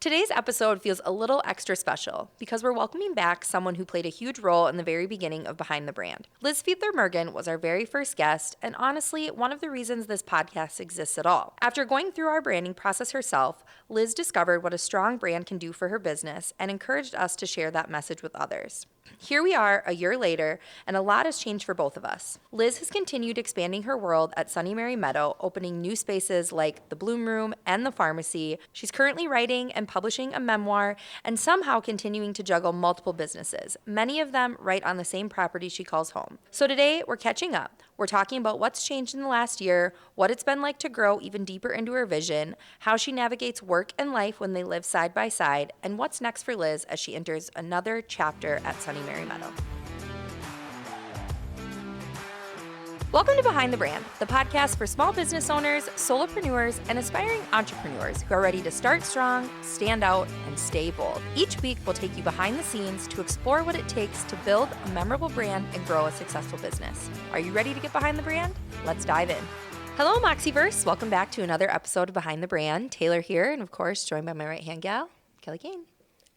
Today's episode feels a little extra special because we're welcoming back someone who played a huge role in the very beginning of Behind the Brand. Liz Fiedler Mergen was our very first guest, and honestly, one of the reasons this podcast exists at all. After going through our branding process herself, Liz discovered what a strong brand can do for her business and encouraged us to share that message with others. Here we are a year later, and a lot has changed for both of us. Liz has continued expanding her world at Sunny Mary Meadow, opening new spaces like the Bloom Room and the pharmacy. She's currently writing and publishing a memoir and somehow continuing to juggle multiple businesses, many of them right on the same property she calls home. So today, we're catching up. We're talking about what's changed in the last year, what it's been like to grow even deeper into her vision, how she navigates work and life when they live side by side, and what's next for Liz as she enters another chapter at Sunny Mary Meadow. Welcome to Behind the Brand, the podcast for small business owners, solopreneurs, and aspiring entrepreneurs who are ready to start strong, stand out, and stay bold. Each week, we'll take you behind the scenes to explore what it takes to build a memorable brand and grow a successful business. Are you ready to get behind the brand? Let's dive in. Hello, Moxieverse. Welcome back to another episode of Behind the Brand. Taylor here, and of course, joined by my right-hand gal, Kelly Kane.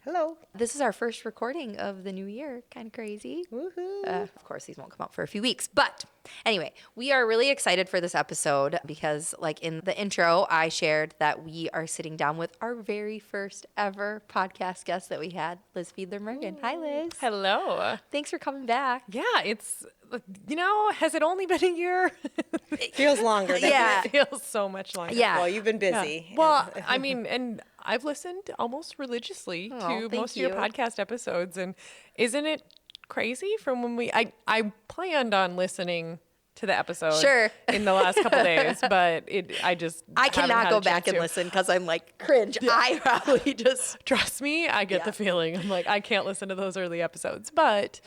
Hello. This is our first recording of the new year. Kind of crazy. Woohoo. Of course, these won't come out for a few weeks. But anyway, we are really excited for this episode because, like in the intro, I shared that we are sitting down with our very first ever podcast guest that we had, Liz Fiedler Mergen. Hi, Liz. Hello. Thanks for coming back. Yeah, it's, has it only been a year? It feels longer. Doesn't Yeah. It feels so much longer. Yeah. Well, you've been busy. Yeah. Well, I mean, and I've listened almost religiously Oh, to thank most of your you. podcast episodes. And isn't it crazy from when I planned on listening to the episode Sure. in the last couple days, but I I haven't cannot had go a back chance and to. listen because I'm like cringe. I probably just... Trust me, I get Yeah. the feeling. I'm like, I can't listen to those early episodes, but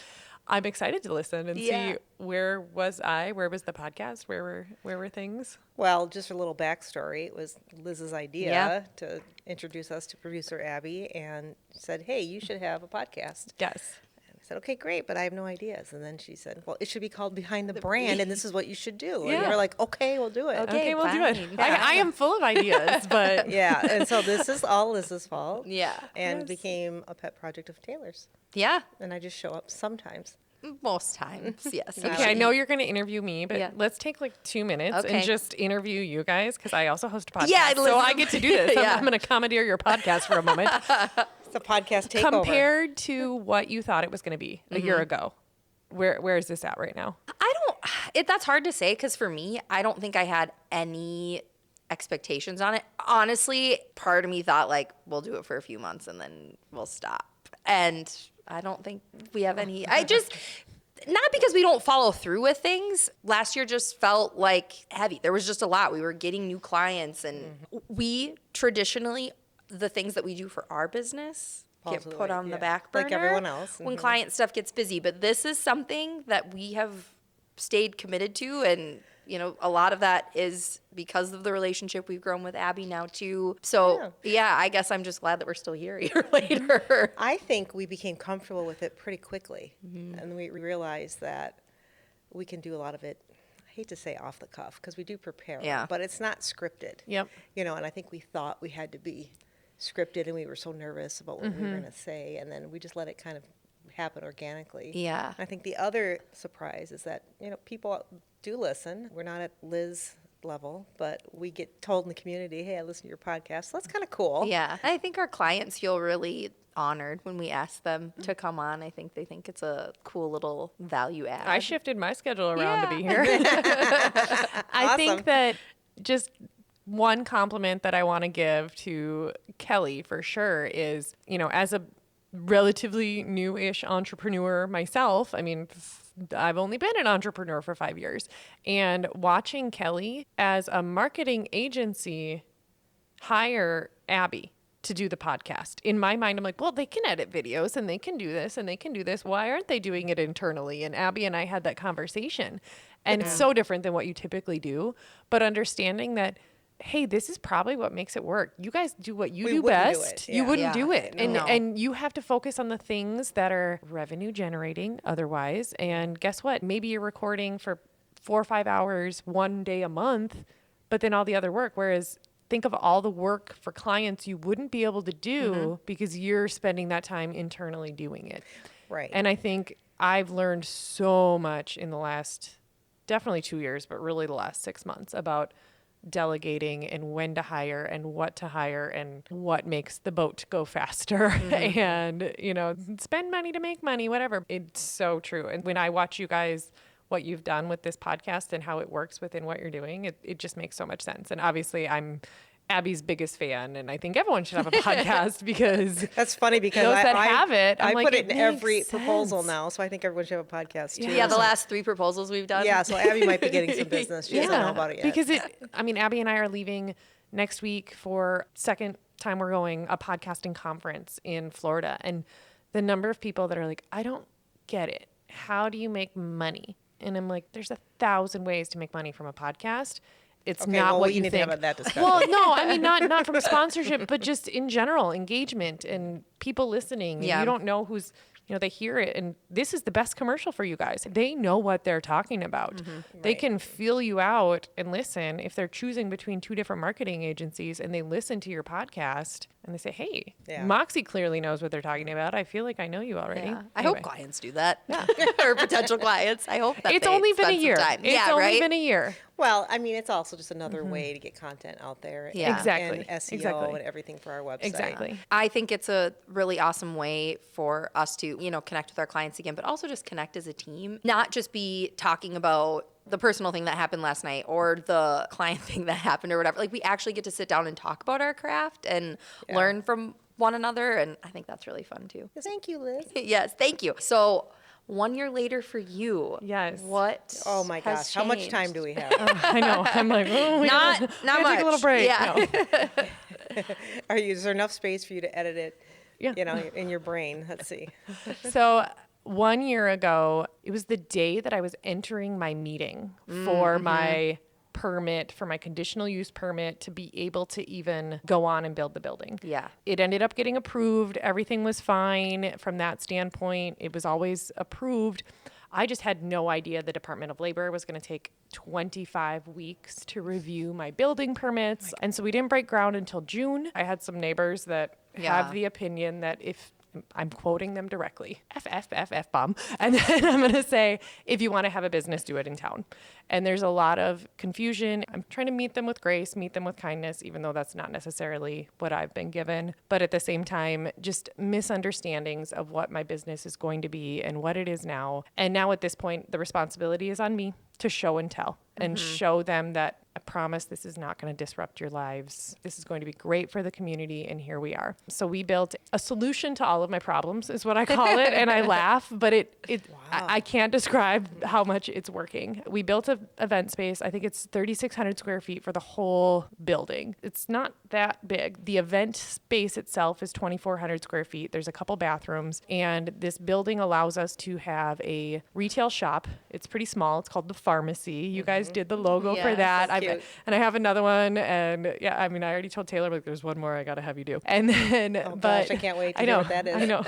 I'm excited to listen and Yeah. see where was I, where was the podcast, where were things. Well, just a little backstory. It was Liz's idea Yeah. to introduce us to producer Abby and said, hey, you should have a podcast. Yes. And I said, okay, great, but I have no ideas. And then she said, well, it should be called Behind the Brand, and this is what you should do. And Yeah. we're like, okay, we'll do it. Okay. Okay, we'll do it. fine. I am full of ideas, but Yeah, and so this is all Liz's fault. Yeah. And Yes. became a pet project of Taylor's. Yeah. And I just show up sometimes. Most times, yes. okay, I know you're going to interview me, but Yeah. let's take like 2 minutes Okay. and just interview you guys because I also host a podcast. Yeah, so listen- I get to do this. Yeah. I'm going to commandeer your podcast for a moment. It's a podcast takeover. Compared to what you thought it was going to be a Mm-hmm. year ago, where is this at right now? That's hard to say because for me, I don't think I had any expectations on it. Honestly, part of me thought like we'll do it for a few months and then we'll stop. And I don't think we have any. Not because we don't follow through with things. Last year just felt like heavy. There was just a lot. We were getting new clients and we traditionally, the things that we do for our business get Falls put away, on the yeah. back burner. Like everyone else. When Mhm. client stuff gets busy. But this is something that we have stayed committed to. And, a lot of that is because of the relationship we've grown with Abby now too. So yeah, I guess I'm just glad that we're still here a year later. I think we became comfortable with it pretty quickly. Mm-hmm. And we realized that we can do a lot of it, I hate to say off the cuff, because we do prepare, Yeah. but it's not scripted. Yep. And I think we thought we had to be scripted, and we were so nervous about what we were going to say, and then we just let it kind of happen organically. Yeah. I think the other surprise is that, people do listen. We're not at Liz level, but we get told in the community, hey, I listen to your podcast. So that's kind of cool. Yeah. I think our clients feel really honored when we ask them to come on. I think they think it's a cool little value add. I shifted my schedule around to be Yeah. here. I Awesome. think that just one compliment that I want to give to Kelly for sure is, as a relatively new-ish entrepreneur myself, I mean, I've only been an entrepreneur for 5 years, and watching Kelly as a marketing agency hire Abby to do the podcast. In my mind, I'm like, well, they can edit videos and they can do this and they can do this. Why aren't they doing it internally? And Abby and I had that conversation. And it's so different than what you typically do. But understanding that, hey, this is probably what makes it work. You guys do what you We do wouldn't do best. it, You yeah. wouldn't Yeah. do it. And No. and you have to focus on the things that are revenue generating otherwise. And guess what? Maybe you're recording for 4 or 5 hours, 1 day a month, but then all the other work. Whereas think of all the work for clients you wouldn't be able to do because you're spending that time internally doing it. Right. And I think I've learned so much in the last, definitely 2 years, but really the last 6 months about delegating and when to hire and what makes the boat go faster and, spend money to make money, whatever. It's so true. And when I watch you guys, what you've done with this podcast and how it works within what you're doing, it just makes so much sense. And obviously I'm Abby's biggest fan, and I think everyone should have a podcast because that's funny because those that have it, I like, put it in every makes proposal sense. now, so I think everyone should have a podcast too. Yeah, the last 3 proposals we've done. Yeah, so Abby might be getting some business. She doesn't know about it yet. Because Abby and I are leaving next week for second time we're going a podcasting conference in Florida, and the number of people that are like, I don't get it. How do you make money? And I'm like, there's 1,000 ways to make money from a podcast. It's not what you need think. to have that discussion. Well, no, I mean, not from a sponsorship, but just in general, engagement and people listening. Yeah. And you don't know who's, they hear it. And this is the best commercial for you guys. They know what they're talking about. They can feel you out and listen if they're choosing between 2 different marketing agencies and they listen to your podcast and they say, hey, Moxie clearly knows what they're talking about. I feel like I know you already. Yeah. I hope clients do that. Or potential clients. I hope that It's they only been a spend some year. time. It's only been a year. Well, I mean, it's also just another way to get content out there. Yeah. Exactly. And SEO Exactly. and everything for our website. Exactly. I think it's a really awesome way for us to, connect with our clients again, but also just connect as a team, not just be talking about the personal thing that happened last night or the client thing that happened or whatever. Like, we actually get to sit down and talk about our craft and learn from one another. And I think that's really fun too. Thank you, Liz. Yes, thank you. So 1 year later for you. Yes. What? Oh my has gosh, how much changed? time do we have? I know. I'm like, oh, Not we much. take a little break. Yeah. No. Is there enough space for you to edit it? Yeah. In your brain. Let's see. So 1 year ago, it was the day that I was entering my meeting for my permit, for my conditional use permit to be able to even go on and build the building. Yeah. It ended up getting approved. Everything was fine from that standpoint. It was always approved. I just had no idea the Department of Labor was going to take 25 weeks to review my building permits. And so we didn't break ground until June. I had some neighbors that have the opinion that if I'm quoting them directly, F bomb. And then I'm going to say, if you want to have a business, do it in town. And there's a lot of confusion. I'm trying to meet them with grace, meet them with kindness, even though that's not necessarily what I've been given. But at the same time, just misunderstandings of what my business is going to be and what it is now. And now at this point, the responsibility is on me to show and tell and show them that I promise this is not going to disrupt your lives. This is going to be great for the community, and here we are. So we built a solution to all of my problems, is what I call it, and I laugh, but I can't describe how much it's working. We built an event space. I think it's 3,600 square feet for the whole building. It's not that big. The event space itself is 2,400 square feet. There's a couple bathrooms, and this building allows us to have a retail shop. It's pretty small. It's called the Pharmacy. You guys did the logo for Yes, that. that's cute. And I have another one, and I already told Taylor, like, there's one more I got to have you do. And then, Gosh, I can't wait to hear what that is. I know.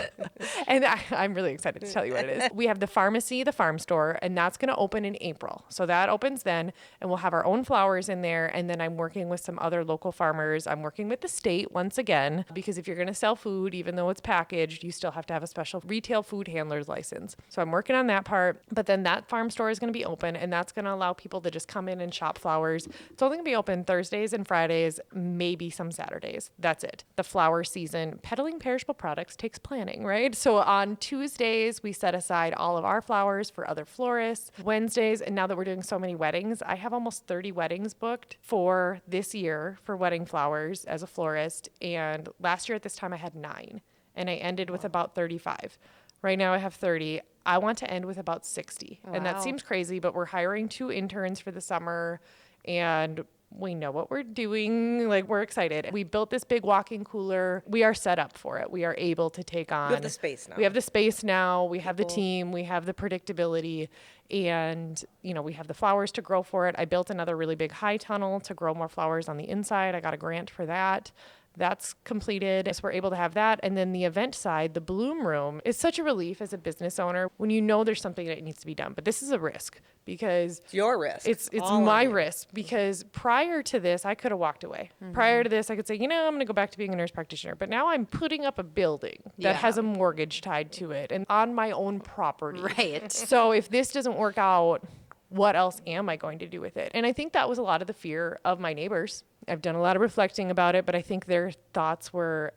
And I'm really excited to tell you what it is. We have the Pharmacy, the farm store, and that's going to open in April. So that opens then, and we'll have our own flowers in there. And then I'm working with some other local farmers. I'm working with the state once again, because if you're going to sell food, even though it's packaged, you still have to have a special retail food handler's license. So I'm working on that part. But then that farm store is going to be open, and that's going to allow people to just come in and shop flowers. It's only going to be open Thursdays and Fridays, maybe some Saturdays. That's it. The flower season, peddling perishable products takes planning, right? So on Tuesdays, we set aside all of our flowers for other florists. Wednesdays, and now that we're doing so many weddings, I have almost 30 weddings booked for this year for wedding flowers as a florist. And last year at this time, I had 9, and I ended with about 35. Right now I have 30. I want to end with about 60. And that Wow. seems crazy, but we're hiring 2 interns for the summer, and we know what we're doing. Like, we're excited. We built this big walk-in cooler. We are set up for it. We are able to take on. We have the space now. We have the space now. We have the team. We have the predictability. And, we have the flowers to grow for it. I built another really big high tunnel to grow more flowers on the inside. I got a grant for that. That's completed. So we're able to have that. And then the event side, the Bloom Room, is such a relief as a business owner when you know there's something that needs to be done. But this is a risk because It's your risk. It's All my on you. risk because prior to this, I could have walked away. Prior to this, I could say, I'm going to go back to being a nurse practitioner. But now I'm putting up a building that Yeah. has a mortgage tied to it and on my own property. Right. So if this doesn't work out, what else am I going to do with it? And I think that was a lot of the fear of my neighbors. I've done a lot of reflecting about it, but I think their thoughts were,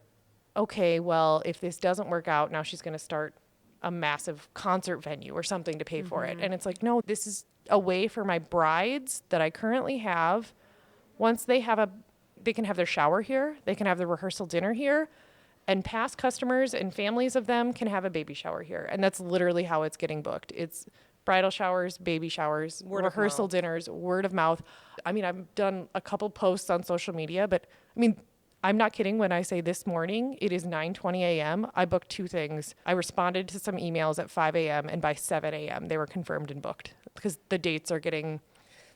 okay, well, if this doesn't work out, now she's going to start a massive concert venue or something to pay for it. And it's like, no, this is a way for my brides that I currently have. Once they can have their shower here, they can have the rehearsal dinner here, and past customers and families of them can have a baby shower here. And that's literally how it's getting booked. It's bridal showers, baby showers, Word of rehearsal mouth. dinners, word of mouth. I mean, I've done a couple posts on social media, but I mean, I'm not kidding when I say this morning, it is 9:20 a.m. I booked 2 things. I responded to some emails at 5 a.m. and by 7 a.m. they were confirmed and booked because the dates are getting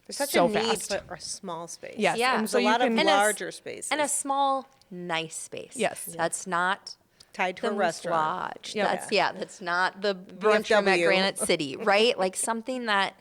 There's such so a need fast. for a small space. Yes. Yeah. And There's so a you lot of can, And a s- larger spaces. And a small, nice space. Yes. That's not tied to the a restaurant. lodge. Yeah. That's not the brunch room at VFW. Granite City, right? Like something that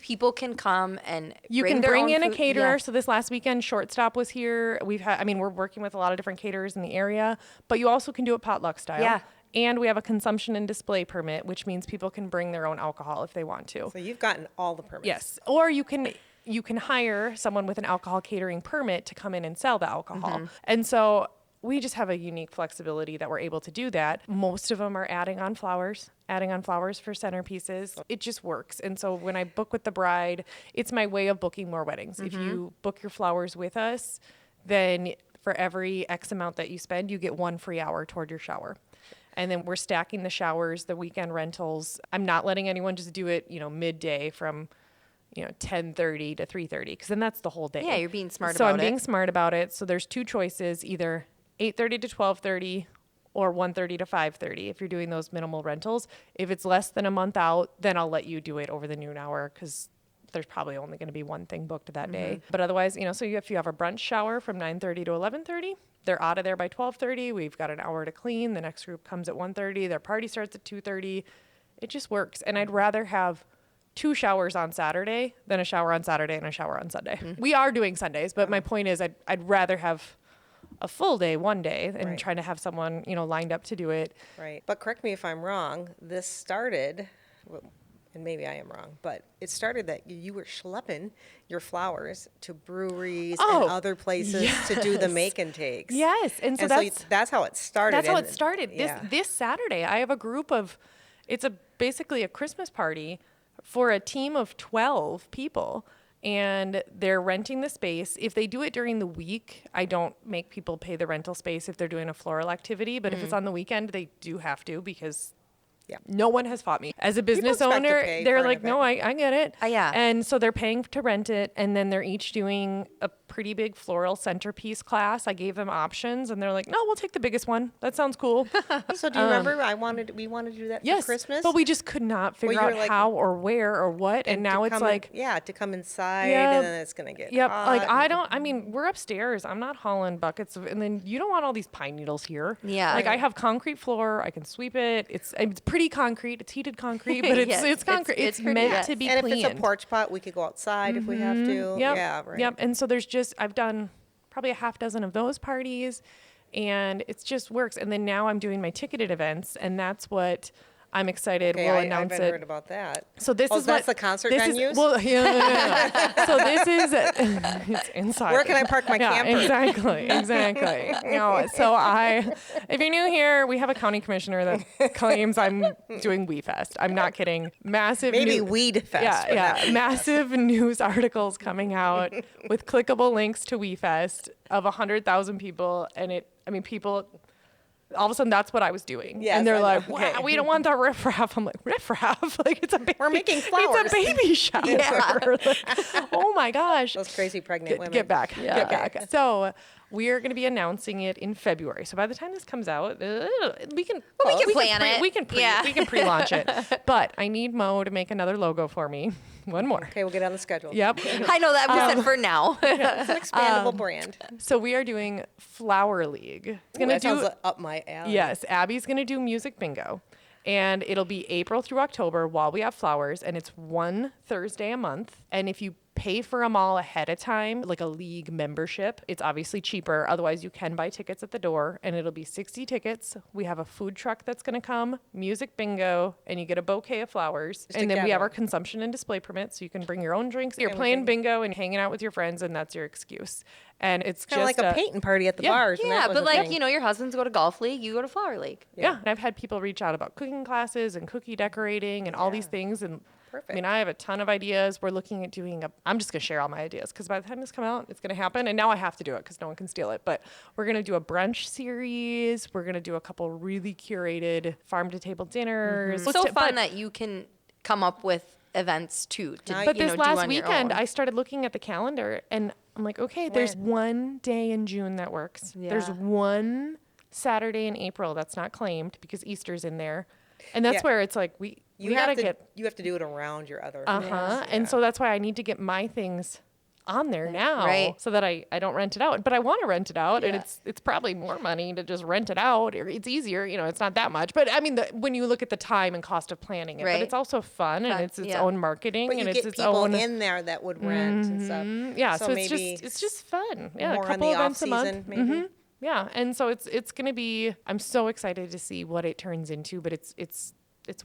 people can come and you bring can their bring own in a food. caterer. Yeah. So this last weekend, Shortstop was here. We're working with a lot of different caterers in the area, but you also can do it potluck style. Yeah. And we have a consumption and display permit, which means people can bring their own alcohol if they want to. So you've gotten all the permits. Yes. Or you can hire someone with an alcohol catering permit to come in and sell the alcohol. And so we just have a unique flexibility that we're able to do that. Most of them are adding on flowers for centerpieces. It just works. And so when I book with the bride, it's my way of booking more weddings. If you book your flowers with us, then for every X amount that you spend, you get 1 free hour toward your shower. And then we're stacking the showers, the weekend rentals. I'm not letting anyone just do it, midday from 10:30 to 3:30, because then that's the whole day. Yeah, you're being smart so about I'm it. being smart about it. So there's 2 choices, either 8:30 to 12:30 or 1:30 to 5:30 if you're doing those minimal rentals. If it's less than a month out, then I'll let you do it over the noon hour because there's probably only going to be one thing booked that day. But otherwise, so if you have a brunch shower from 9:30 to 11:30, they're out of there by 12:30. We've got an hour to clean. The next group comes at 1:30. Their party starts at 2:30. It just works. And I'd rather have 2 showers on Saturday than a shower on Saturday and a shower on Sunday. We are doing Sundays, but my point is I'd rather have a full day one day and Right. trying to have someone, lined up to do it. Right. But correct me if I'm wrong, this started, and maybe I am wrong, but it started that you were schlepping your flowers to breweries Oh, and other places to do the yes. make and takes. Yes. And so that's how it started. That's how and- it started. Yeah. This Saturday, I have a group of, it's basically a Christmas party for a team of 12 people, and they're renting the space. If they do it during the week, I don't make people pay the rental space if they're doing a floral activity, but if it's on the weekend, they do have to because Yeah. no one has fought me. As a business expect to owner, pay they're for an like, no, I get it. Yeah. And so they're paying to rent it, and then they're each doing a pretty big floral centerpiece class. I gave them options, and they're like, no, we'll take the biggest one. That sounds cool. So do you remember we wanted to do that Yes, for Christmas? but we just could not figure you were out like- how or where or what, and now to it's come like, to come inside Yeah. and then it's going to get yep, hot. like I mean, we're upstairs. I'm not hauling buckets and then you don't want all these pine needles here. Yeah. Like I have concrete floor. I can sweep it. It's pretty concrete. It's heated concrete, but Yes, it's concrete. it's It's, pretty- meant yes. to be And if cleaned. it's a porch pot, we could go outside if we have to. Yep. Yeah, right. Yep. And so I've done probably a half dozen of those parties, and it's just works. And then now I'm doing my ticketed events, and that's what I'm excited. Okay, We'll I announce haven't it. heard about that. So this is that's what the concert this is- venues? well, yeah. So this is it's inside. Where can I park my Yeah, camper? exactly. So if you're new here, we have a county commissioner that claims I'm doing WeFest. I'm not kidding. Massive. Maybe Weed Fest. but Yeah, not- yeah. Massive news articles coming out with clickable links to WeFest of 100,000 people, and people. All of a sudden, that's what I was doing. Yes, and they're I know. like, Okay. wow, we don't want that riffraff. I'm like, riffraff? Like, it's a baby. We're making flowers. It's a baby shower. Like, oh my gosh. Those crazy pregnant women. Get back. Yeah. Get back. So We are going to be announcing it in February. So by the time this comes out, we can plan it. We can pre-launch it. But I need Mo to make another logo for me. One more. Okay, we'll get on the schedule. Yep. I know that we said for now. It's an expandable brand. So we are doing Flower League. That sounds up my alley. Yes, Abby's going to do music bingo. And it'll be April through October while we have flowers. And it's one Thursday a month. And if you pay for them all ahead of time, like a league membership, it's obviously cheaper. Otherwise, you can buy tickets at the door, and it'll be 60 tickets. We have a food truck that's going to come, music bingo, and you get a bouquet of flowers. And then we have our consumption and display permit, so you can bring your own drinks. You're playing bingo and hanging out with your friends, and that's your excuse. And it's kind of just like a painting party at the bars. Yeah, but like, your husbands go to golf league, you go to flower league. Yeah. And I've had people reach out about cooking classes and cookie decorating and all these things. And perfect. I mean, I have a ton of ideas. We're looking at doing I'm just going to share all my ideas because by the time this comes out, it's going to happen. And now I have to do it because no one can steal it. But we're going to do a brunch series. We're going to do a couple really curated farm to table dinners. It's so fun that you can come up with events too. But this last weekend, I started looking at the calendar and I'm like, okay, there's one day in June that works. Yeah. There's one Saturday in April that's not claimed because Easter's in there. And that's where it's like, you have to do it around your other things. Yeah. And so that's why I need to get my things on there now so that I don't rent it out. But I want to rent it out and it's probably more money to just rent it out. It's easier, it's not that much. But I mean, when you look at the time and cost of planning it, but it's also fun and it's its own marketing but and it's its own. People in there that would rent and stuff. Yeah, so it's just fun. Yeah, more a couple on the events a month. Maybe. Mm-hmm. Yeah, and so it's going to be. I'm so excited to see what it turns into, but it's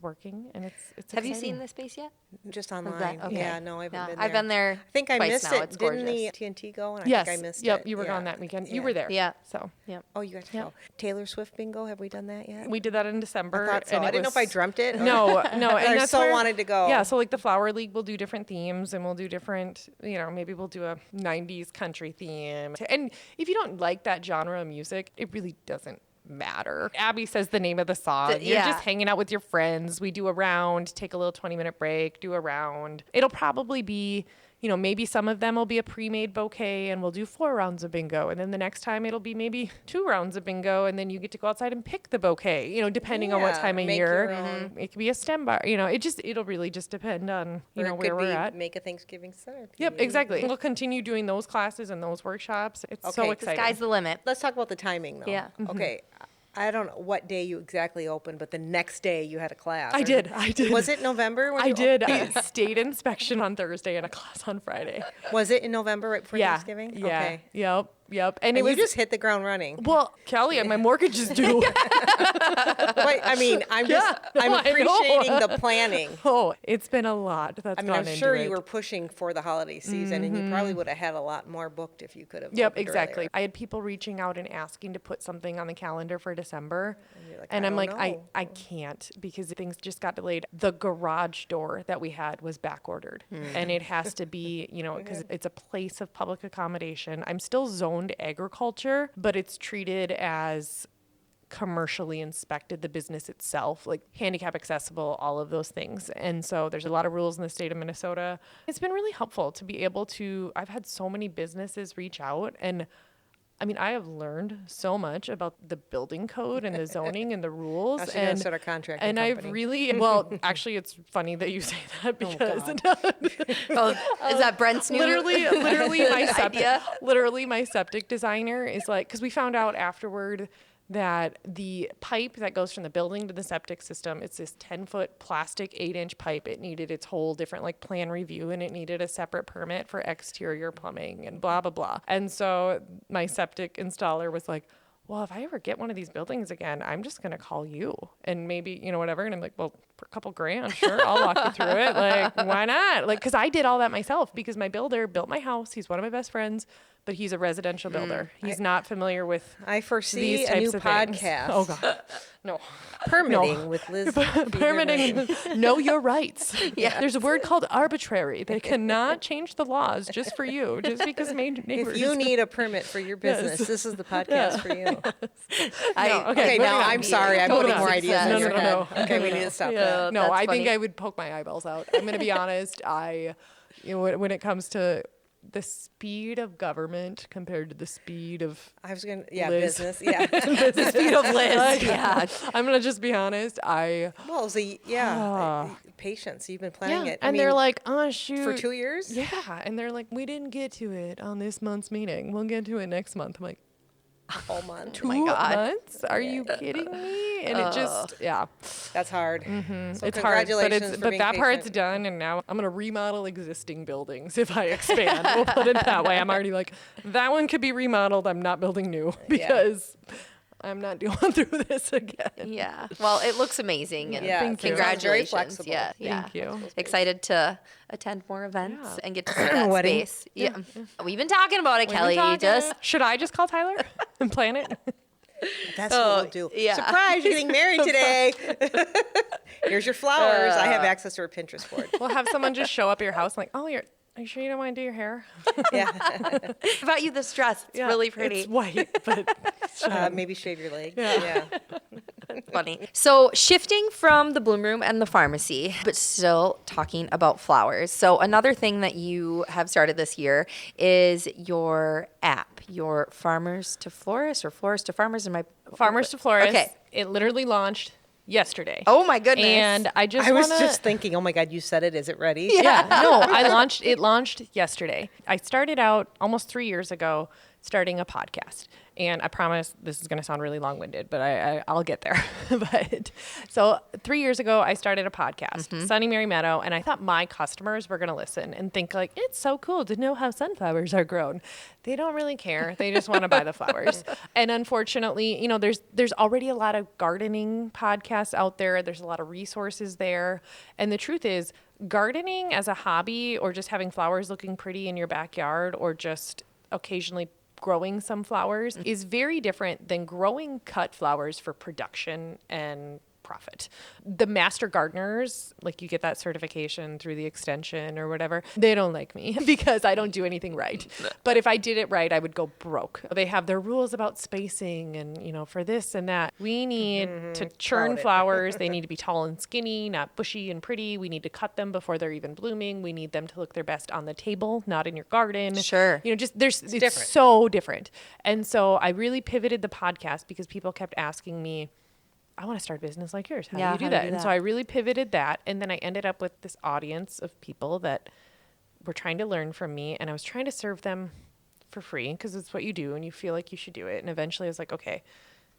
working and it's Have exciting. you seen the space yet? Just online. Okay. Yeah, no, I haven't been there. I've been there. I think I twice missed now. it. It's Didn't gorgeous. the TNT go? And Yes. I think I missed Yep. it. You were gone that weekend. Yeah. You were there. Yeah. So. Yep. Oh, you got to go. Taylor Swift bingo. Have we done that yet? We did that in December. I thought so. I didn't know if I dreamt it. No. And I that's so wanted to go. Yeah. So like the Flower League will do different themes and we'll do different, maybe we'll do a 90s country theme. And if you don't like that genre of music, it really doesn't matter. Abby says the name of the song. You're just hanging out with your friends. We do a round, take a little 20-minute break, do a round. It'll probably be, maybe some of them will be a pre-made bouquet and we'll do 4 rounds of bingo. And then the next time it'll be maybe 2 rounds of bingo and then you get to go outside and pick the bouquet, depending on what time of year. It could be a stem bar, it'll really just depend on, where we're at. Make a Thanksgiving centerpiece. Yep, exactly. We'll continue doing those classes and those workshops. It's so exciting. The sky's the limit. Let's talk about the timing though. Yeah. Okay. I don't know what day you exactly opened, but the next day you had a class. I did. Was it November? I did. State inspection on Thursday and a class on Friday. Was it in November right before Thanksgiving? Yeah. Okay. Yep. And you just hit the ground running. Well, Kelly, my mortgage is due. I'm appreciating the planning. Oh, it's been a lot. I'm sure you were pushing for the holiday season, and you probably would have had a lot more booked if you could have. Yep, exactly. Earlier. I had people reaching out and asking to put something on the calendar for December, and I'm like, I can't because things just got delayed. The garage door that we had was back ordered, and it has to be, because it's a place of public accommodation. I'm still zoned agriculture, but it's treated as commercially inspected, the business itself, like handicap accessible, all of those things. And so there's a lot of rules in the state of Minnesota. It's been really helpful to be able to, I've had so many businesses reach out and I mean, I have learned so much about the building code and the zoning and the rules. Now and start a contracting and company. I've really, actually, it's funny that you say that because is that Brent's new literally my septic designer is like, because we found out afterward that the pipe that goes from the building to the septic system, it's this 10-foot plastic 8-inch pipe. It needed its whole different plan review and it needed a separate permit for exterior plumbing and blah, blah, blah. And so my septic installer was like, well, if I ever get one of these buildings again, I'm just going to call you and maybe, whatever. And I'm like, well, for a couple grand, sure, I'll walk you through it. Like, why not? Like, because I did all that myself because my builder built my house. He's one of my best friends, but he's a residential builder. He's not familiar with I foresee these a types new of podcast. Things. Oh, God. No. Permitting with Liz. Permitting. Know your rights. Yeah. There's a word called arbitrary. They cannot change the laws just for you, just because neighbors. If you need a permit for your business, this is the podcast for you. Now I'm sorry. I'm putting more ideas in your head. No. Okay, we need to stop that. No, I think I would poke my eyeballs out. I'm going to be honest. When it comes to the speed of government compared to the speed of I was going to, Liz. business. Yeah. The speed of Liz. Yeah. I'm gonna just be honest. Well, it was patience. You've been planning it. And they're like, oh shoot, for 2 years? Yeah, and they're like, we didn't get to it on this month's meeting. We'll get to it next month. I'm like, Whole month. 2 my God. months? Are you kidding me? And it just, That's hard. So it's hard. congratulations But for being that part's patient. done, and now I'm gonna remodel existing buildings if I expand. We'll put it that way. I'm already like, that one could be remodeled. I'm not building new because I'm not dealing through this again. Yeah. Well, it looks amazing. And Yeah, thank you. congratulations. Very flexible. Yeah. Yeah. Thank you. Excited to attend more events Yeah. and get to see that Wedding. space. Yeah. We've been talking about it, We've Kelly. been talking. Just Should I just call Tyler and plan it? That's what we'll do. yeah. Surprise, you're getting married today. Here's your flowers. I have access to her Pinterest board. We'll have someone just show up at your house and like, oh, are you sure you don't want to do your hair? Yeah. I bought you this dress. It's really pretty. It's white, but Maybe shave your leg. Yeah. Funny. So shifting from the bloom room and the pharmacy, but still talking about flowers. So another thing that you have started this year is your app, your Farmers to Florists or Florist to Farmers. Farmers to Florists. Okay. It literally launched yesterday. Oh my goodness. And I was just thinking, oh my God, you said it. Is it ready? Yeah, no, it launched yesterday. I started out almost 3 years ago starting a podcast. And I promise this is going to sound really long-winded, but I'll get there. But so 3 years ago, I started a podcast, Sunny Mary Meadow, and I thought my customers were going to listen and think like, it's so cool to know how sunflowers are grown. They don't really care. They just want to buy the flowers. And unfortunately, there's already a lot of gardening podcasts out there. There's a lot of resources there. And the truth is, gardening as a hobby or just having flowers looking pretty in your backyard or just occasionally growing some flowers is very different than growing cut flowers for production and profit. The master gardeners, like you get that certification through the extension or whatever, they don't like me because I don't do anything right. But if I did it right, I would go broke. They have their rules about spacing and, for this and that. We need to churn flowers. They need to be tall and skinny, not bushy and pretty. We need to cut them before they're even blooming. We need them to look their best on the table, not in your garden. Sure. It's different. so different. And so I really pivoted the podcast because people kept asking me, I want to start a business like yours. How do you do that? And so I really pivoted that. And then I ended up with this audience of people that were trying to learn from me. And I was trying to serve them for free because it's what you do and you feel like you should do it. And eventually I was like, okay,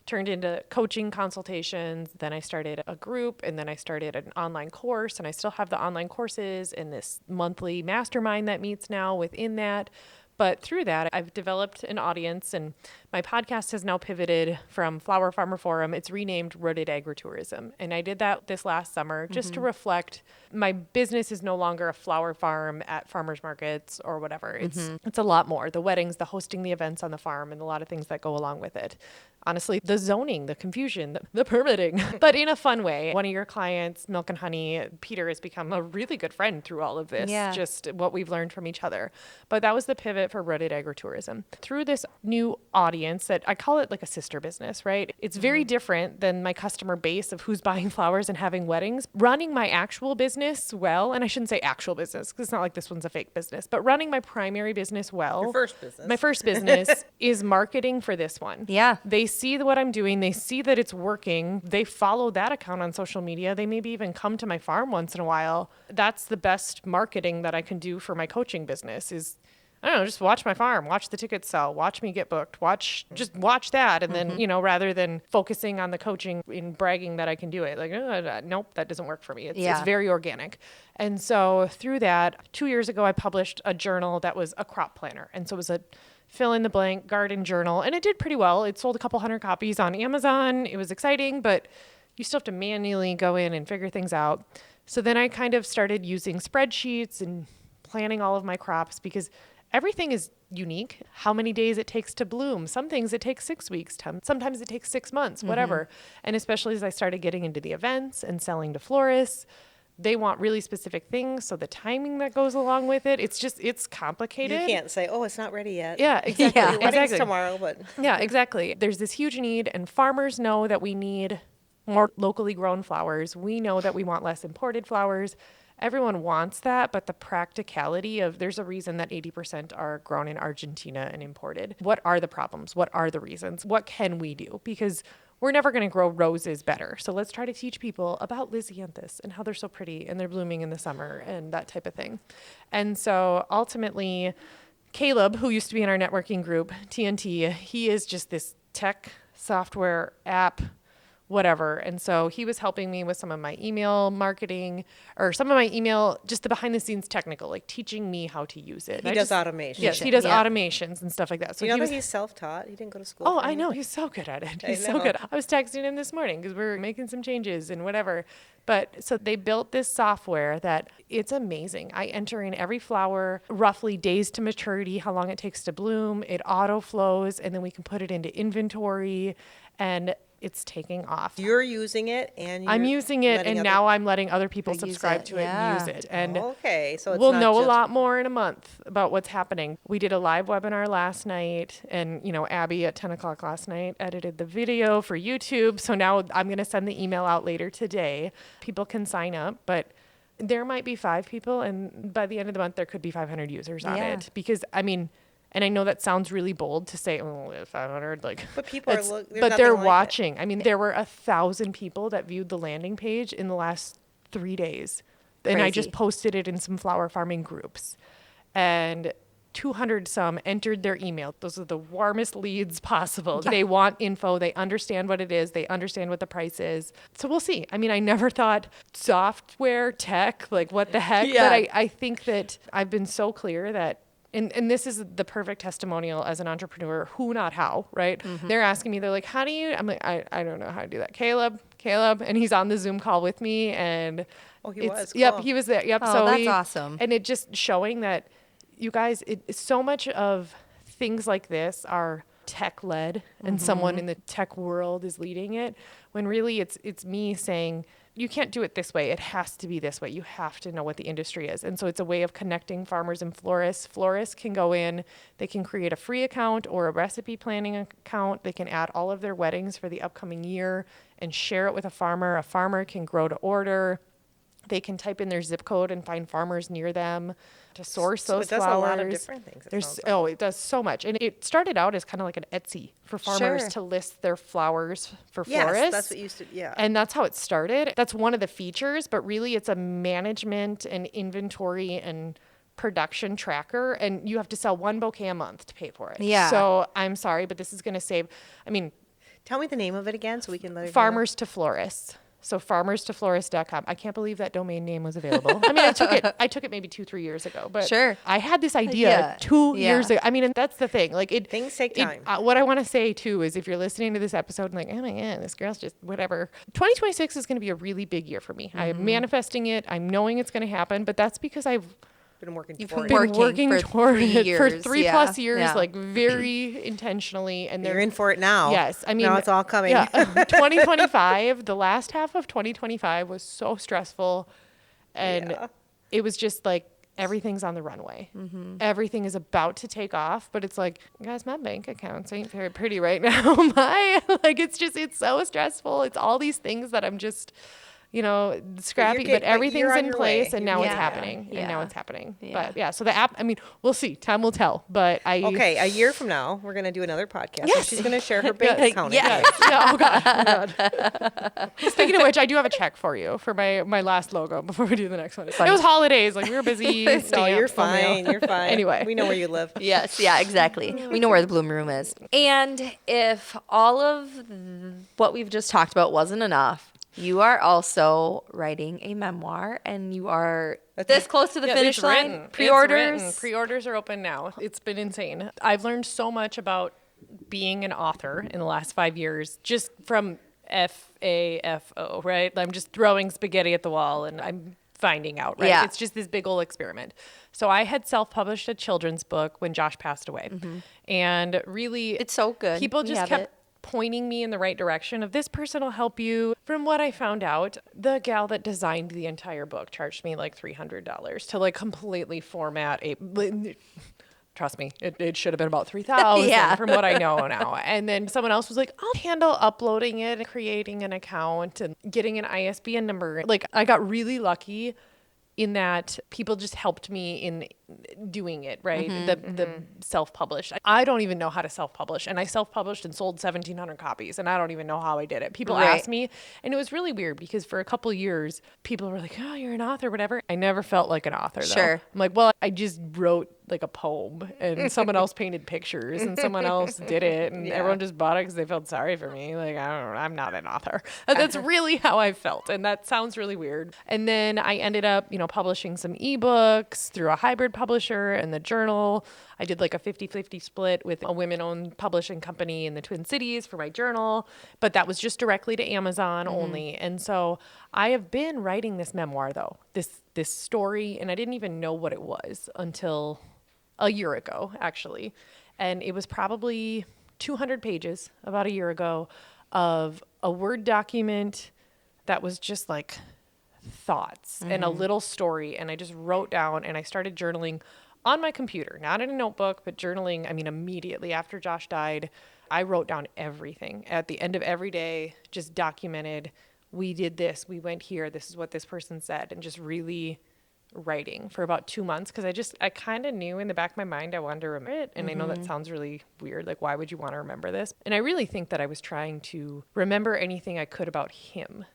turned into coaching consultations. Then I started a group and then I started an online course. And I still have the online courses and this monthly mastermind that meets now within that. But through that, I've developed an audience, and my podcast has now pivoted from Flower Farmer Forum. It's renamed Rooted Agritourism. And I did that this last summer just to reflect my business is no longer a flower farm at farmers markets or whatever. It's a lot more. The weddings, the hosting the events on the farm, and a lot of things that go along with it. Honestly, the zoning, the confusion, the permitting, but in a fun way. One of your clients, Milk and Honey, Peter, has become a really good friend through all of this, just what we've learned from each other. But that was the pivot for Rooted Agritourism. Through this new audience that I call it like a sister business, right? It's very different than my customer base of who's buying flowers and having weddings. Running my actual business well, and I shouldn't say actual business because it's not like this one's a fake business, but running my primary business well. Your first business. My first business is marketing for this one. Yeah. They see what I'm doing. They see that it's working. They follow that account on social media. They maybe even come to my farm once in a while. That's the best marketing that I can do for my coaching business is, I don't know, just watch my farm, watch the tickets sell, watch me get booked, just watch that. And then, rather than focusing on the coaching and bragging that I can do it, like, nope, that doesn't work for me. It's very organic. And so through that, 2 years ago, I published a journal that was a crop planner. And so it was a fill in the blank garden journal. And it did pretty well. It sold a couple hundred copies on Amazon. It was exciting, but you still have to manually go in and figure things out. So then I kind of started using spreadsheets and planning all of my crops because everything is unique. How many days it takes to bloom. Some things it takes 6 weeks. Sometimes it takes 6 months, whatever. And especially as I started getting into the events and selling to florists, they want really specific things. So the timing that goes along with it, it's complicated. You can't say, oh, it's not ready yet. Yeah, exactly. Your wedding's Exactly. tomorrow, but Yeah, exactly. There's this huge need, and farmers know that we need more locally grown flowers. We know that we want less imported flowers. everyone wants that, but the practicality of there's a reason that 80% are grown in Argentina and imported. What are the problems? What are the reasons? What can we do? Because we're never going to grow roses better. So let's try to teach people about Lysianthus and how they're so pretty and they're blooming in the summer and that type of thing. And so ultimately, Caleb, who used to be in our networking group, TNT, he is just this tech software app whatever. And so he was helping me with some of my email marketing or some of my email, just the behind the scenes technical, like teaching me how to use it. He does automation. Yes, he does automations and stuff like that. So you know that he's self-taught? He didn't go to school. Oh, I know. He's so good at it. He's so good. I was texting him this morning because we're making some changes and whatever. But so they built this software that it's amazing. I enter in every flower, roughly days to maturity, how long it takes to bloom. It auto flows, and then we can put it into inventory, and it's taking off. You're using it, and I'm using it, and now I'm letting other people subscribe to it and use it. And okay, so it's we'll not know just a lot more in a month about what's happening. We did a live webinar last night, and Abby at 10 o'clock last night edited the video for YouTube. So now I'm going to send the email out later today. People can sign up, but there might be 5 people, and by the end of the month, there could be 500 users on it. Because, and I know that sounds really bold to say, 500, but people are but they're watching. There were 1,000 people that viewed the landing page in the last 3 days. Crazy. And I just posted it in some flower farming groups. And 200 some entered their email. Those are the warmest leads possible. Yeah. They want info. They understand what it is. They understand what the price is. So we'll see. I never thought software, tech, what the heck? Yeah. But I think that I've been so clear that And this is the perfect testimonial as an entrepreneur, who, not how, right? Mm-hmm. They're asking me, they're like, how do you, I'm like, I don't know how to do that. Caleb, and he's on the Zoom call with me. And he was. Cool. Yep, he was there. Yep. Oh, so that's awesome. And it just showing that you guys, so much of things like this are tech led and someone in the tech world is leading it, when really it's me saying, you can't do it this way. It has to be this way. You have to know what the industry is. And so it's a way of connecting farmers and florists. Florists can go in, they can create a free account or a recipe planning account. They can add all of their weddings for the upcoming year and share it with a farmer. A farmer can grow to order. They can type in their zip code and find farmers near them to source those flowers. It does a lot of different things. It does so much. And it started out as kind of like an Etsy for farmers to list their flowers for florists. Yes, that's what used to, yeah. And that's how it started. That's one of the features, but really it's a management and inventory and production tracker, and you have to sell 1 bouquet a month to pay for it. Yeah. So I'm sorry, but this is going to save, tell me the name of it again so we can let it Farmers to Florists. So farmerstoflorist.com. I can't believe that domain name was available. I took it maybe 2-3 years ago, but sure. I had this idea 2 years ago. And that's the thing. Things take time. What I want to say too is if you're listening to this episode and oh my God, this girl's just whatever. 2026 is going to be a really big year for me. I'm manifesting it. I'm knowing it's going to happen, but that's because I've been working toward it for 3+ years, very intentionally. And you're in for it now. Yes. Now it's all coming. Yeah. 2025, the last half of 2025 was so stressful. And it was just everything's on the runway. Mm-hmm. Everything is about to take off, but it's guys, my bank accounts ain't very pretty right now. It's so stressful. It's all these things that I'm just, scrappy, but everything's in place, and now it's happening. And now it's happening. Yeah. But so the app, we'll see. Time will tell. But okay, a year from now, we're going to do another podcast. Yes. And she's going to share her bank account. Yes. Oh, God. Speaking of which, I do have a check for you for my last logo before we do the next one. It was holidays. We were busy. No, you're fine. You're fine. Anyway. We know where you live. Yes. Yeah, exactly. We know where the bloom room is. And if all of what we've just talked about wasn't enough, you are also writing a memoir, and you are this close to the finish line. Pre-orders. Pre-orders are open now. It's been insane. I've learned so much about being an author in the last 5 years, just from FAFO, right? I'm just throwing spaghetti at the wall, and I'm finding out, right? Yeah. It's just this big old experiment. So I had self-published a children's book when Josh passed away. Mm-hmm. And really, it's so good. People just kept pointing me in the right direction of this person will help you. From what I found out, the gal that designed the entire book charged me $300 to completely format a. Trust me, it should have been about $3,000 from what I know now. And then someone else was like, I'll handle uploading it and creating an account and getting an ISBN number. I got really lucky in that people just helped me in doing it, right? The self-published. I don't even know how to self-publish, and I self-published and sold 1,700 copies, and I don't even know how I did it. People asked me, and it was really weird because for a couple years, people were like, oh, you're an author, whatever. I never felt like an author, though. Sure. I'm like, well, I just wrote like a poem, and someone else painted pictures, and someone else did it, and everyone just bought it because they felt sorry for me. Like, I don't know, I'm not an author. That's really how I felt, and that sounds really weird. And then I ended up, publishing some ebooks through a hybrid publisher and the journal. I did like a 50-50 split with a women-owned publishing company in the Twin Cities for my journal, but that was just directly to Amazon only. And so I have been writing this memoir, though, this story, and I didn't even know what it was until a year ago, actually. And it was probably 200 pages about a year ago of a Word document that was just like thoughts and a little story. And I just wrote down, and I started journaling on my computer, not in a notebook, but journaling. I mean, immediately after Josh died, I wrote down everything. At the end of every day, just documented, we did this, we went here, this is what this person said, and just really writing for about 2 months, because I kind of knew in the back of my mind I wanted to remember it. And I know that sounds really weird, like, why would you want to remember this? And I really think that I was trying to remember anything I could about him.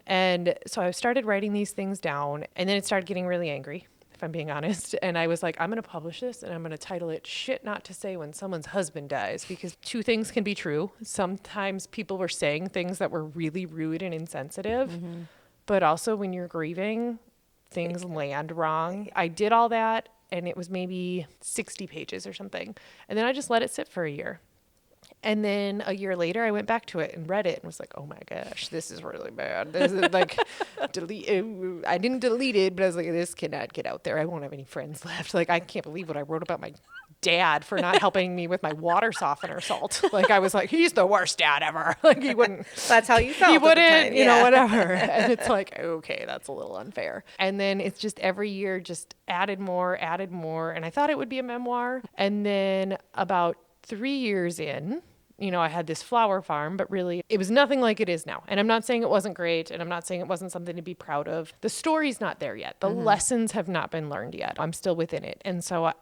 And so I started writing these things down, and then it started getting really angry, if I'm being honest. And I was like, I'm going to publish this, and I'm going to title it Shit Not to Say When Someone's Husband Dies, because two things can be true. Sometimes people were saying things that were really rude and insensitive, but also when you're grieving, things land wrong. I did all that, and it was maybe 60 pages or something. And then I just let it sit for a year. And then a year later, I went back to it and read it and was like, oh my gosh, this is really bad. This is like, I didn't delete it, but I was like, this cannot get out there. I won't have any friends left. Like, I can't believe what I wrote about my dad for not helping me with my water softener salt. Like, I was like, he's the worst dad ever. Like, he wouldn't. That's how you felt. He at the wouldn't, time. whatever. And it's like, okay, that's a little unfair. And then it's just every year just added more. And I thought it would be a memoir. And then about 3 years in, I had this flower farm, but really it was nothing like it is now. And I'm not saying it wasn't great, and I'm not saying it wasn't something to be proud of. The story's not there yet. The lessons have not been learned yet. I'm still within it. And so,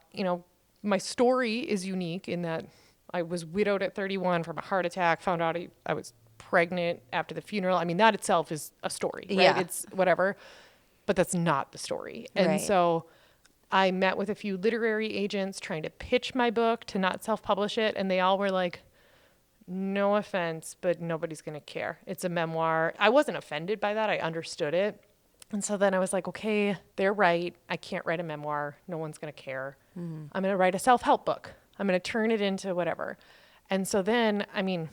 my story is unique in that I was widowed at 31 from a heart attack, found out I was pregnant after the funeral. I mean, that itself is a story, right? Yeah. It's whatever, but that's not the story. And Right. so I met with a few literary agents trying to pitch my book to not self-publish it, and they all were like, no offense, but nobody's going to care. It's a memoir. I wasn't offended by that. I understood it. And so then I was like, okay, they're right. I can't write a memoir. No one's going to care. I'm going to write a self-help book. I'm going to turn it into whatever. And so then, I mean,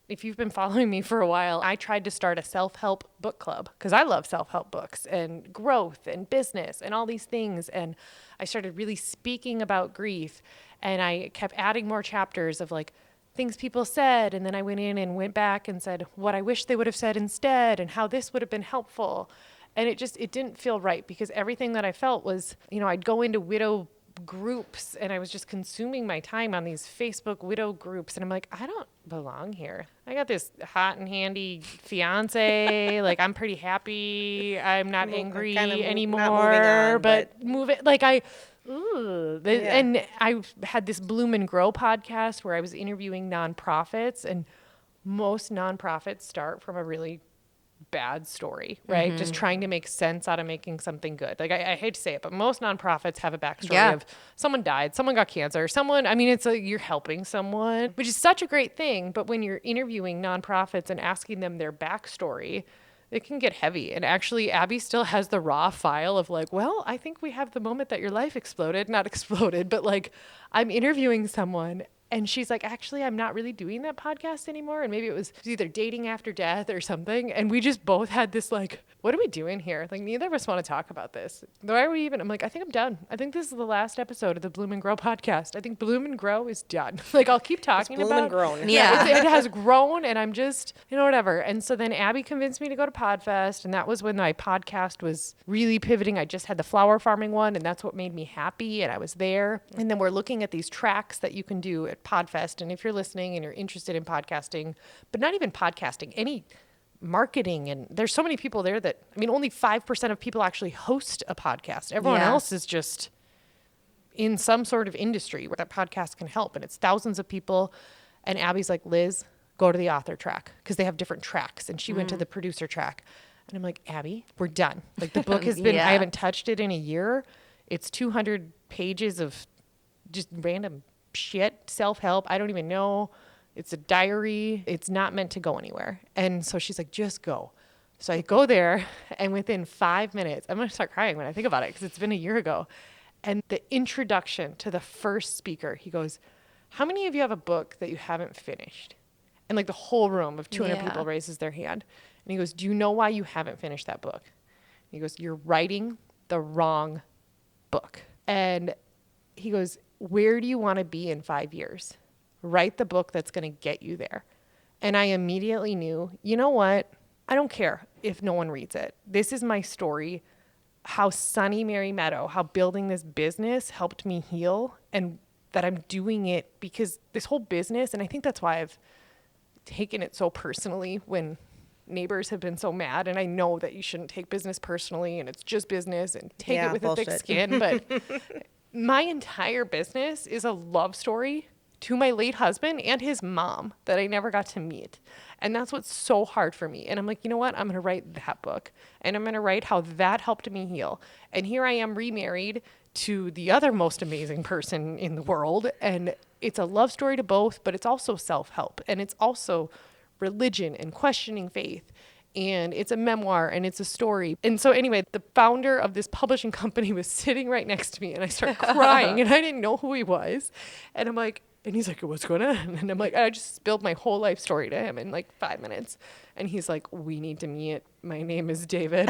if you've been following me for a while, I tried to start a self-help book club because I love self-help books and growth and business and all these things. And I started really speaking about grief, and I kept adding more chapters of like things people said. And then I went in and went back and said what I wish they would have said instead and how this would have been helpful. And it didn't feel right, because everything that I felt was, I'd go into widow groups and I was just consuming my time on these Facebook widow groups. And I'm like, I don't belong here. I got this hot and handy fiance. Like, I'm pretty happy. I'm not angry anymore, not moving on, but move it. Like and I had this Bloom and Grow podcast where I was interviewing nonprofits, and most nonprofits start from a really bad story, right? Just trying to make sense out of making something good. Like, I hate to say it, but most nonprofits have a backstory of someone died, someone got cancer, it's like you're helping someone, which is such a great thing. But when you're interviewing nonprofits and asking them their backstory, it can get heavy. And actually, Abby still has the raw file of like, well, I think we have the moment that your life exploded, not exploded, but like, I'm interviewing someone and she's like, actually, I'm not really doing that podcast anymore. And maybe it was either dating after death or something. And we just both had this like, what are we doing here? Like, neither of us want to talk about this. Why are we even? I'm like, I think I'm done. I think this is the last episode of the Bloom and Grow podcast. I think Bloom and Grow is done. Like, I'll keep talking Bloom about and grown. Yeah. it has grown, and I'm just, whatever. And so then Abby convinced me to go to Podfest, and that was when my podcast was really pivoting. I just had the flower farming one, and that's what made me happy, and I was there. And then we're looking at these tracks that you can do at Podfest. And if you're listening and you're interested in podcasting, but not even podcasting, any marketing. And there's so many people there that, I mean, only 5% of people actually host a podcast. Everyone else is just in some sort of industry where that podcast can help. And it's thousands of people. And Abby's like, Liz, go to the author track, because they have different tracks. And she went to the producer track. And I'm like, Abby, we're done. Like, the book has been, I haven't touched it in a year. It's 200 pages of just random shit, self-help. I don't even know. It's a diary. It's not meant to go anywhere. And so she's like, just go. So I go there, and within 5 minutes, I'm going to start crying when I think about it, because it's been a year ago. And the introduction to the first speaker, he goes, how many of you have a book that you haven't finished? And like the whole room of 200 people raises their hand. And he goes, do you know why you haven't finished that book? And he goes, you're writing the wrong book. And he goes, where do you want to be in 5 years? Write the book that's going to get you there. And I immediately knew, you know what? I don't care if no one reads it. This is my story. How Sunny Mary Meadow, how building this business helped me heal, and that I'm doing it because this whole business, and I think that's why I've taken it so personally when neighbors have been so mad. And I know that you shouldn't take business personally, and it's just business, and take it with a thick skin. But my entire business is a love story to my late husband and his mom that I never got to meet. And that's what's so hard for me. And I'm like, you know what? I'm going to write that book, and I'm going to write how that helped me heal. And here I am remarried to the other most amazing person in the world. And it's a love story to both, but it's also self-help, and it's also religion and questioning faith. And it's a memoir, and it's a story. And so anyway, the founder of this publishing company was sitting right next to me, and I started crying, and I didn't know who he was. And I'm like, and he's like, what's going on? And I'm like, I just spilled my whole life story to him in like 5 minutes. And he's like, we need to meet. My name is David.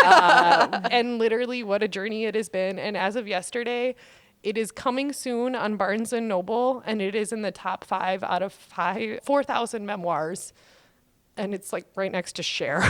And literally what a journey it has been. And as of yesterday, it is coming soon on Barnes & Noble, and it is in the top 5 out of 4,000 memoirs. And it's like right next to Cher.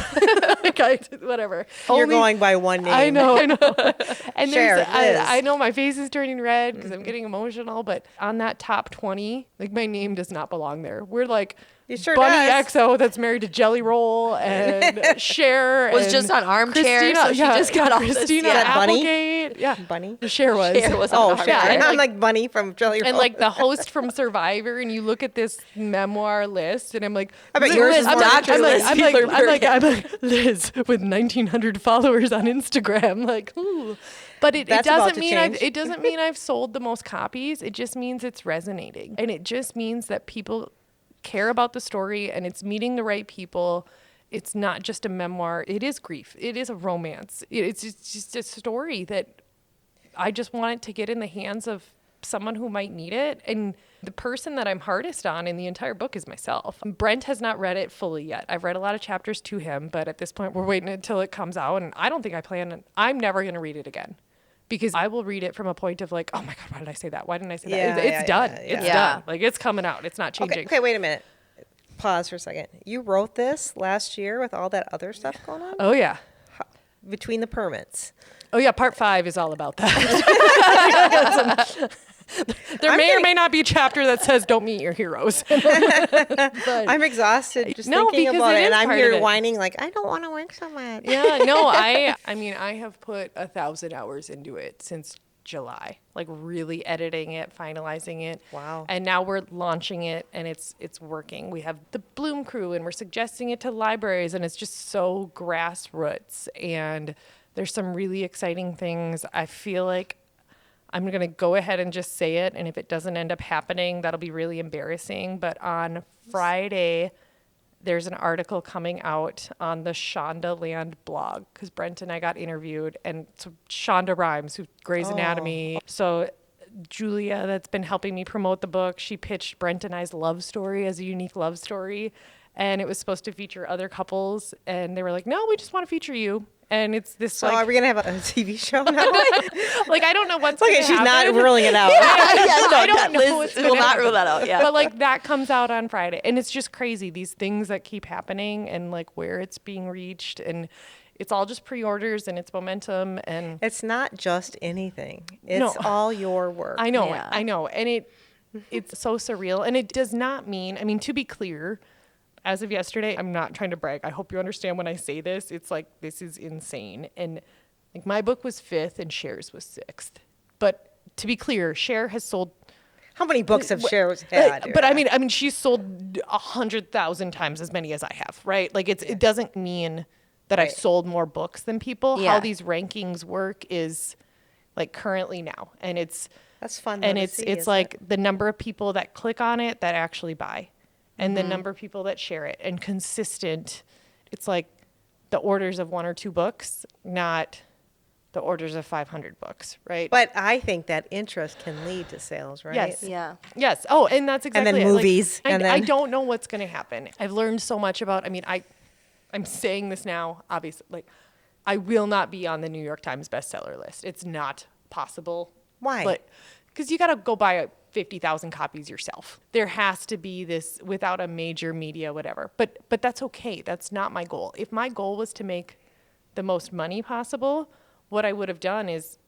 Like whatever. You're going by one name. I know. And Cher, I know my face is turning red because I'm getting emotional, but on that top 20, like my name does not belong there. We're like It sure Bunny does. XO that's married to Jelly Roll, and Cher Was and just on Armchair, Christina, so she just got all this. Christina Yeah. Bunny? Applegate. Yeah. Bunny? Cher was. Cher was Oh, on shit. Armchair. I'm like Bunny from Jelly Roll. And like the host from Survivor, and you look at this memoir list, and I'm like, I bet yours is I'm more like, interesting. I'm like Liz with 1,900 followers on Instagram, like, ooh. But it That's about doesn't to mean change. it doesn't mean I've sold the most copies. It just means it's resonating, and it just means that people care about the story, and it's meeting the right people. It's not just a memoir. It is grief. It is a romance. It's just a story that I just want it to get in the hands of someone who might need it. And the person that I'm hardest on in the entire book is myself. Brent has not read it fully yet. I've read a lot of chapters to him, but at this point we're waiting until it comes out. And I don't think I'm never going to read it again, because I will read it from a point of like, oh my God, why did I say that? Why didn't I say that? It's done. It's done. Like, it's coming out. It's not changing. Okay, wait a minute. Pause for a second. You wrote this last year with all that other stuff going on? Oh yeah. Between the permits. Oh yeah, part 5 is all about that. There may or may not be a chapter that says don't meet your heroes. But I'm exhausted just No, thinking because about it it. And is I'm part here of it. whining like, I don't want to work so much. yeah, no, I mean, I have put 1,000 hours into it since July, like really editing it, finalizing it. Wow. And now we're launching it, and it's working. We have the Bloom crew, and we're suggesting it to libraries, and it's just so grassroots. And there's some really exciting things. I feel like I'm going to go ahead and just say it, and if it doesn't end up happening, that'll be really embarrassing. But on Friday, there's an article coming out on the Shonda Land blog, because Brent and I got interviewed, and so Shonda Rhimes, who's Grey's Anatomy. So Julia, that's been helping me promote the book, she pitched Brent and I's love story as a unique love story, and it was supposed to feature other couples, and they were like, no, we just want to feature you. And it's this So like, are we going to have a TV show now? like, I don't know what's Okay, going to she's happen. not ruling it out. I don't know Liz what's will gonna not happen. rule that out. Yeah. But like that comes out on Friday, and it's just crazy, these things that keep happening, and like where it's being reached, and it's all just pre-orders, and it's momentum, and It's not just anything. It's No. all your work. I know, Yeah. I know, and it's so surreal, and it does not mean, I mean, to be clear, as of yesterday, I'm not trying to brag. I hope you understand when I say this. It's like, this is insane. And like my book was 5th and Cher's was 6th. But to be clear, Cher has sold. How many books have Cher's had? But I mean, she's sold 100,000 times as many as I have, right? Like it doesn't mean that I've sold more books than people. Yeah. How these rankings work is like currently now, and that's fun. And to it's see, it's like the number of people that click on it that actually buy, and the number of people that share it, and consistent. It's like the orders of 1 or 2 books, not the orders of 500 books, right? But I think that interest can lead to sales, right? Yes. Yeah. Yes. Oh, and that's exactly then it. Like, movies, and I then- don't know what's going to happen. I've learned so much about, I'm saying this now, obviously, like, I will not be on the New York Times bestseller list. It's not possible. Why? Because you got to go buy 50,000 copies yourself. There has to be this without a major media, whatever. But that's okay. That's not my goal. If my goal was to make the most money possible, what I would have done is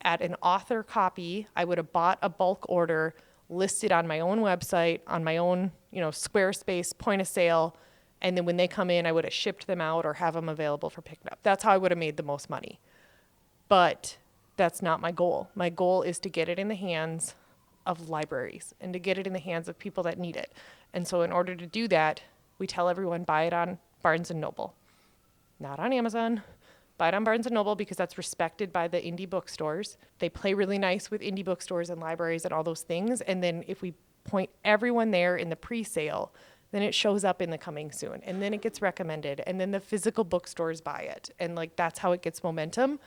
at an author copy, I would have bought a bulk order, listed on my own website, on my own, Squarespace, point of sale, and then when they come in, I would have shipped them out or have them available for picking up. That's how I would have made the most money. But that's not my goal. My goal is to get it in the hands of libraries and to get it in the hands of people that need it. And so in order to do that, we tell everyone buy it on Barnes & Noble, not on Amazon. Buy it on Barnes & Noble because that's respected by the indie bookstores. They play really nice with indie bookstores and libraries and all those things. And then if we point everyone there in the pre-sale, then it shows up in the coming soon. And then it gets recommended. And then the physical bookstores buy it. And like that's how it gets momentum.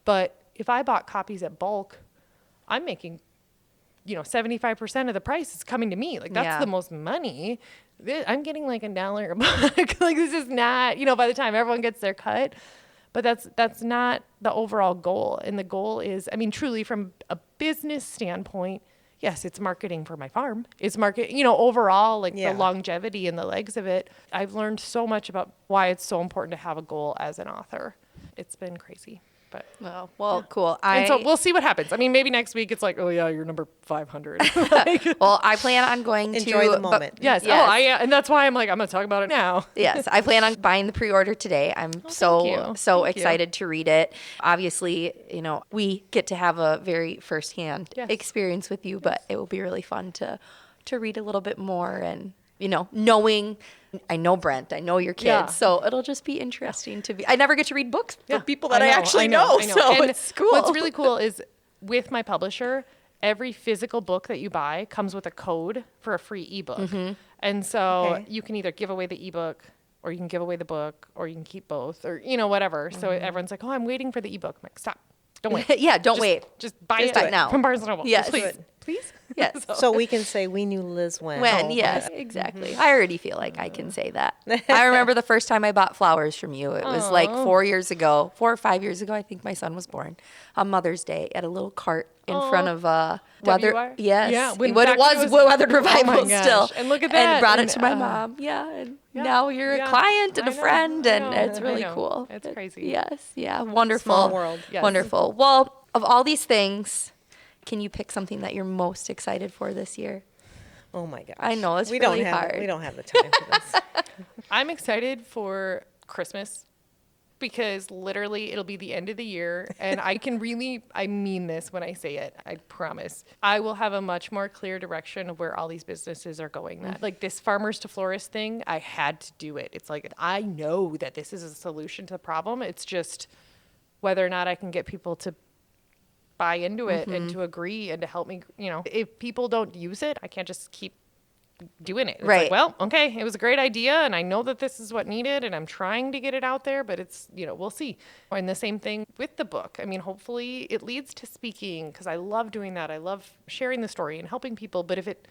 But if I bought copies at bulk, I'm making, 75% of the price is coming to me. Like that's the most money. I'm getting like $1 a book. Like this is not, by the time everyone gets their cut. But that's not the overall goal. And the goal is, truly from a business standpoint, yes, it's marketing for my farm. It's overall, like the longevity and the legs of it. I've learned so much about why it's so important to have a goal as an author. It's been crazy. But Well, cool. and so we'll see what happens. Maybe next week it's like, oh yeah, you're number 500. Well, I plan on going Enjoy the moment. Yes. Yes. Oh, and that's why I'm like, I'm going to talk about it now. Yes, I plan on buying the pre-order today. I'm so Thank you. excited to read it. Obviously, we get to have a very firsthand experience with you, but it will be really fun to read a little bit more and knowing. I know Brent, I know your kids, so it'll just be interesting to be. I never get to read books for people that I actually know. So and it's cool. What's really cool is with my publisher, every physical book that you buy comes with a code for a free ebook. And so you can either give away the ebook or you can give away the book or you can keep both or, whatever. So everyone's like, oh, I'm waiting for the ebook. I'm like, stop. Don't wait. Don't wait. Just buy Just it now. from Barnes & Noble. Yes. Please. Yes. So we can say we knew Liz when. Yes, exactly. I already feel like I can say that. I remember the first time I bought flowers from you. It was like 4 or 5 years ago. I think my son was born on Mother's Day at a little cart in front of Weather. WR? Yes. Yeah, when What it back when was it was- Weathered Revival Oh my gosh. still. And look at that. And brought it And, to my mom. Yeah. And now you're a Yeah. client and I a know, friend, I and know, it's I really know. cool. It's crazy. Yes. Yeah. Wonderful. Small world. Yes. Wonderful. Well, of all these things, can you pick something that you're most excited for this year? Oh my gosh. I know, it's we really don't have hard. We don't have the time for this. I'm excited for Christmas because literally it'll be the end of the year and I mean this when I say it, I promise. I will have a much more clear direction of where all these businesses are going. Like this farmers to florist thing, I had to do it. It's like, I know that this is a solution to the problem. It's just whether or not I can get people to buy into it and to agree and to help me, if people don't use it, I can't just keep doing it. It's Right. like, well, okay, it was a great idea and I know that this is what needed and I'm trying to get it out there, but it's, we'll see. And the same thing with the book. Hopefully it leads to speaking because I love doing that. I love sharing the story and helping people. But if it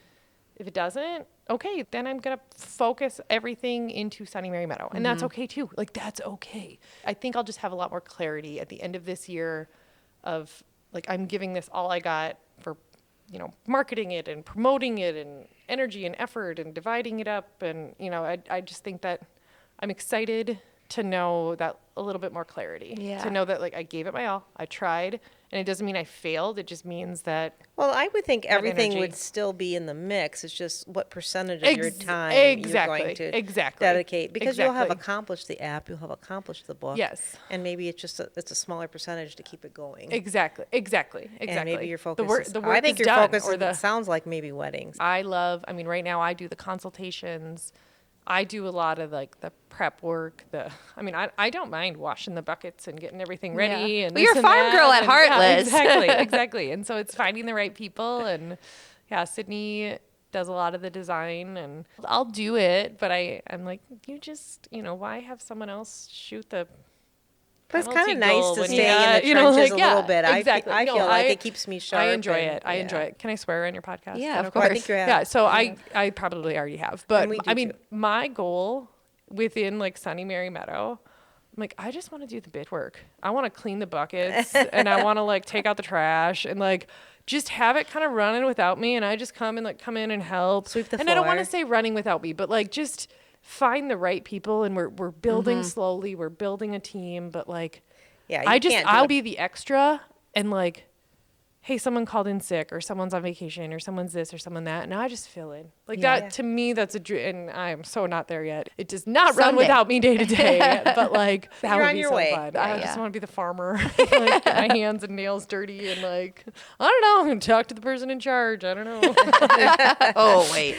doesn't, okay, then I'm going to focus everything into Sunny Mary Meadow. And that's okay too. Like, that's okay. I think I'll just have a lot more clarity at the end of this year of like, I'm giving this all I got for, marketing it and promoting it and energy and effort and dividing it up. And, I just think that I'm excited to know that a little bit more clarity. Yeah. To know that like I gave it my all, I tried, and it doesn't mean I failed. It just means that Well, I would think everything energy. would still be in the mix. It's just what percentage of your time exactly, you're going to exactly. dedicate. Because you'll have Exactly. accomplished the app, you'll have accomplished the book. Yes. And maybe it's just it's a smaller percentage to keep it going. Exactly. And maybe your focus The work I think is your done, focus or the sounds like maybe weddings. I mean, right now I do the consultations. I do a lot of like the prep work. I don't mind washing the buckets and getting everything ready. Yeah. And Well, you're this a and farm that, girl at and- heart, yeah, Liz. Exactly. And so it's finding the right people. And yeah, Sydney does a lot of the design, and I'll do it. But I'm like, why have someone else shoot the But it's penalty kind of nice goal to when stay you- in the you know, trenches like, a little yeah, bit. exactly. I No, feel like it keeps me sharp. I enjoy it. I yeah. enjoy it. Can I swear on your podcast? Yeah, Is that of okay? I think you have. Yeah, so I probably already have. But And we do I mean, too. my goal within like Sunny Mary Meadow, I'm like, I just want to do the bit work. I want to clean the buckets and I want to like take out the trash and like just have it kind of running without me. And I just come in and help. Sweep the And I don't want to floor. say running without me, but like just find the right people. And we're building slowly. We're building a team, but like, Yeah, you can't do I'll it. be the extra and like, hey, someone called in sick or someone's on vacation or someone's this or someone that. And I just fill in. Like Yeah. that, to me, that's and I'm so not there yet. It does not run Someday. without me day to day. But like, that You're would on be your so way. fun. Yeah, I yeah. just want to be the farmer. Like, get my hands and nails dirty and like, I don't know, talk to the person in charge. I don't know. Oh, wait.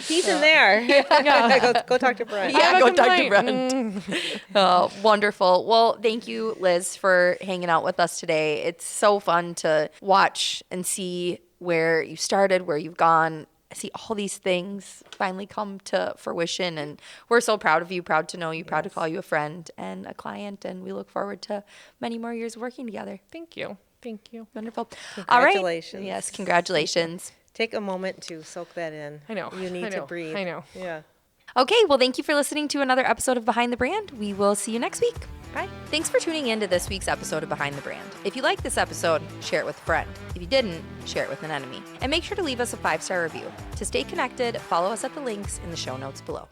He's in there. Yeah. go talk to Brent. Yeah, I have a go talk to complaint. Brent. Oh, wonderful. Well, thank you, Liz, for hanging out with us today. It's so fun to watch and see where you started, where you've gone, see all these things finally come to fruition. And we're so proud of you, proud to know you, proud to call you a friend and a client. And we look forward to many more years working together. Thank you. Thank you. Wonderful. All right. Congratulations. Yes, congratulations. Take a moment to soak that in. I know. You need I to know, breathe. I know. Yeah. Okay, well, thank you for listening to another episode of Behind the Brand. We will see you next week. Bye. Thanks for tuning in to this week's episode of Behind the Brand. If you liked this episode, share it with a friend. If you didn't, share it with an enemy. And make sure to leave us a 5-star review. To stay connected, follow us at the links in the show notes below.